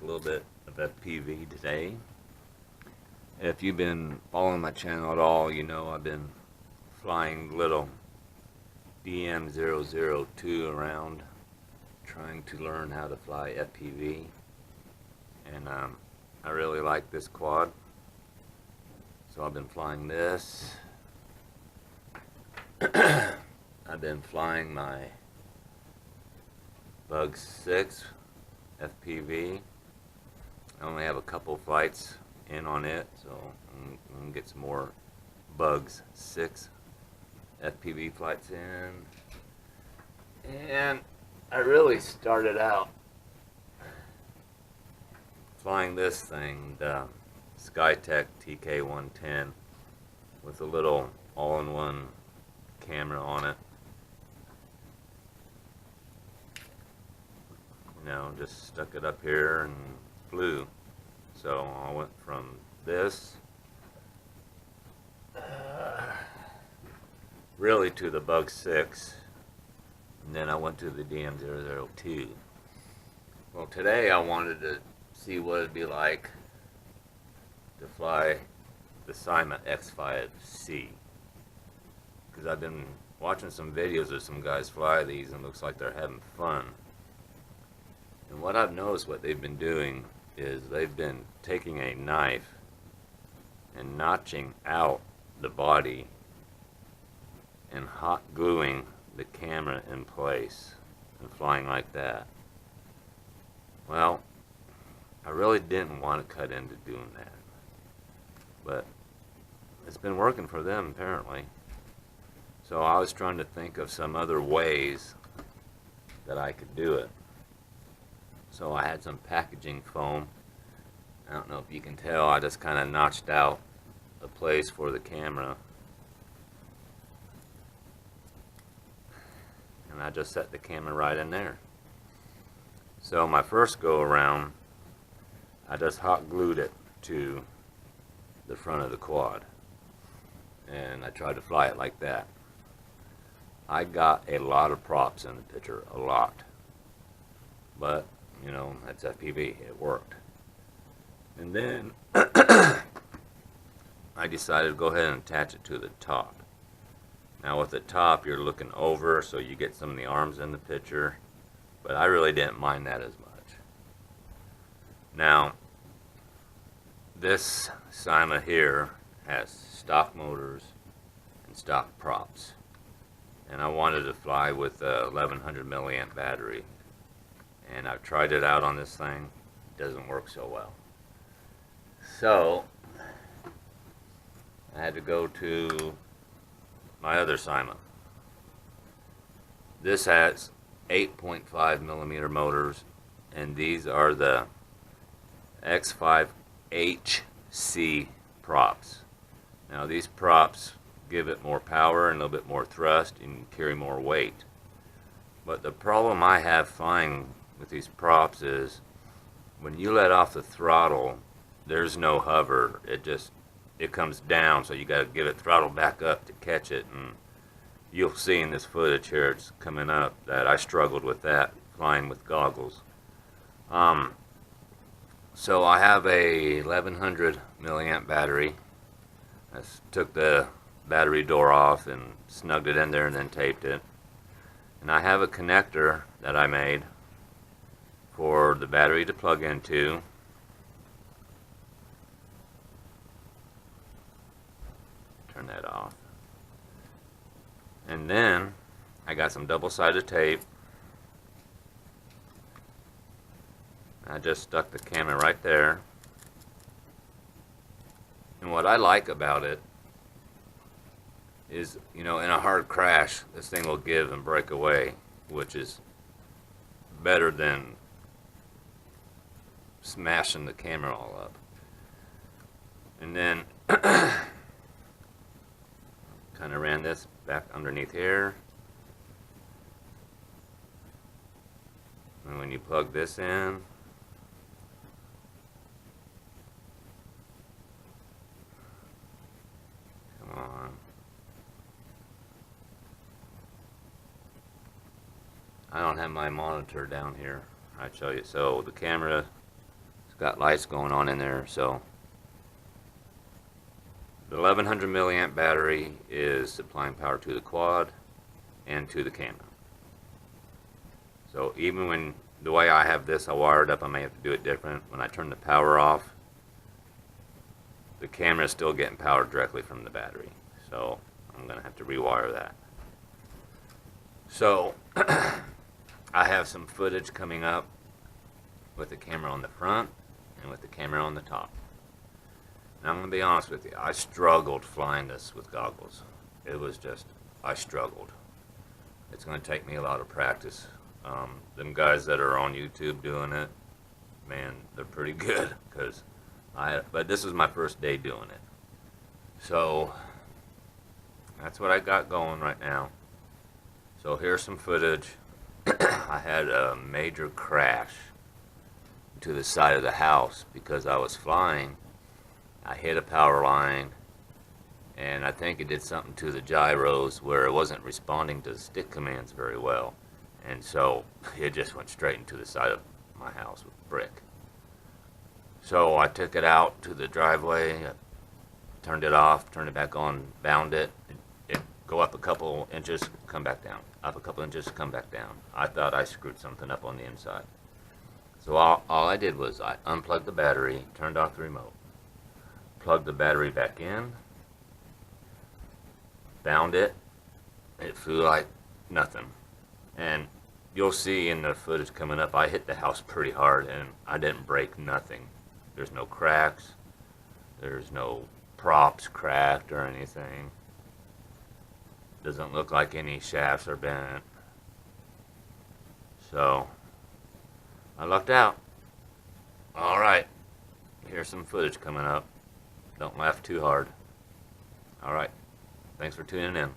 talk a little bit of FPV today. If you've been following my channel at all, you know I've been flying little DM002 around trying to learn how to fly FPV, and I really like this quad, so I've been flying this. I've been flying my Bug 6 FPV. I only have a couple flights in on it, so I'm gonna get some more Bugs 6 FPV flights in. And I really started out flying this thing, the Skytech TK110, with a little all-in-one camera on it. You know, just stuck it up here and flew. So I went from this really to the Bug 6, and then I went to the DM002. Well, today I wanted to see what it'd be like to fly the Syma X5C, because I've been watching some videos of some guys fly these and it looks like they're having fun. And what I've noticed what they've been doing is they've been taking a knife and notching out the body and hot gluing the camera in place and flying like that. Well, I really didn't want to cut into doing that, but it's been working for them apparently. So I was trying to think of some other ways that I could do it. So I had some packaging foam. I don't know if you can tell, I just kind of notched out a place for the camera. And I just set the camera right in there. So my first go around, I just hot glued it to the front of the quad. And I tried to fly it like that. I got a lot of props in the picture, a lot. But you know, that's FPV, it worked. And then I decided to go ahead and attach it to the top. Now with the top you're looking over, so you get some of the arms in the picture, but I really didn't mind that as much. Now this Syma here has stock motors and stock props, and I wanted to fly with a 1100 milliamp battery. And I've tried it out on this thing. It doesn't work so well. So I had to go to my other Syma. This has 8.5 millimeter motors, and these are the X5C props. Now these props give it more power and a little bit more thrust and carry more weight. But the problem I have flying with these props is when you let off the throttle, there's no hover. It comes down, so you got to give it throttle back up to catch it. And you'll see in this footage here, it's coming up, that I struggled with that flying with goggles. So I have a 1100 milliamp battery. I took the battery door off and snugged it in there and then taped it. And I have a connector that I made for the battery to plug into. Turn that off. And then I got some double-sided tape. I just stuck the camera right there. And what I like about it is, you know, in a hard crash, this thing will give and break away, which is better than smashing the camera all up. And then kind of ran this back underneath here, and when you plug this in, come on, I don't have my monitor down here. I show you. So the camera got lights going on in there. So the 1100 milliamp battery is supplying power to the quad and to the camera. So even when the way I have this, I wired up, I may have to do it different. When I turn the power off, the camera is still getting power directly from the battery. So I'm going to have to rewire that. So I have some footage coming up with the camera on the front and with the camera on the top. Now I'm going to be honest with you, I struggled flying this with goggles. It was just, I struggled. It's going to take me a lot of practice. Them guys that are on YouTube doing it, man, they're pretty good, but this is my first day doing it. So that's what I got going right now. So here's some footage. I had a major crash to the side of the house because I was flying. I hit a power line, and I think it did something to the gyros where it wasn't responding to the stick commands very well. And so it just went straight into the side of my house with brick. So I took it out to the driveway, I turned it off, turned it back on, bound it. It go up a couple inches, come back down. Up a couple inches, come back down. I thought I screwed something up on the inside. So all I did was I unplugged the battery, turned off the remote, plugged the battery back in, bound it. It flew like nothing. And you'll see in the footage coming up, I hit the house pretty hard and I didn't break nothing. There's no cracks, there's no props cracked or anything. Doesn't look like any shafts are bent. So I lucked out. Alright, here's some footage coming up. Don't laugh too hard. Alright, thanks for tuning in.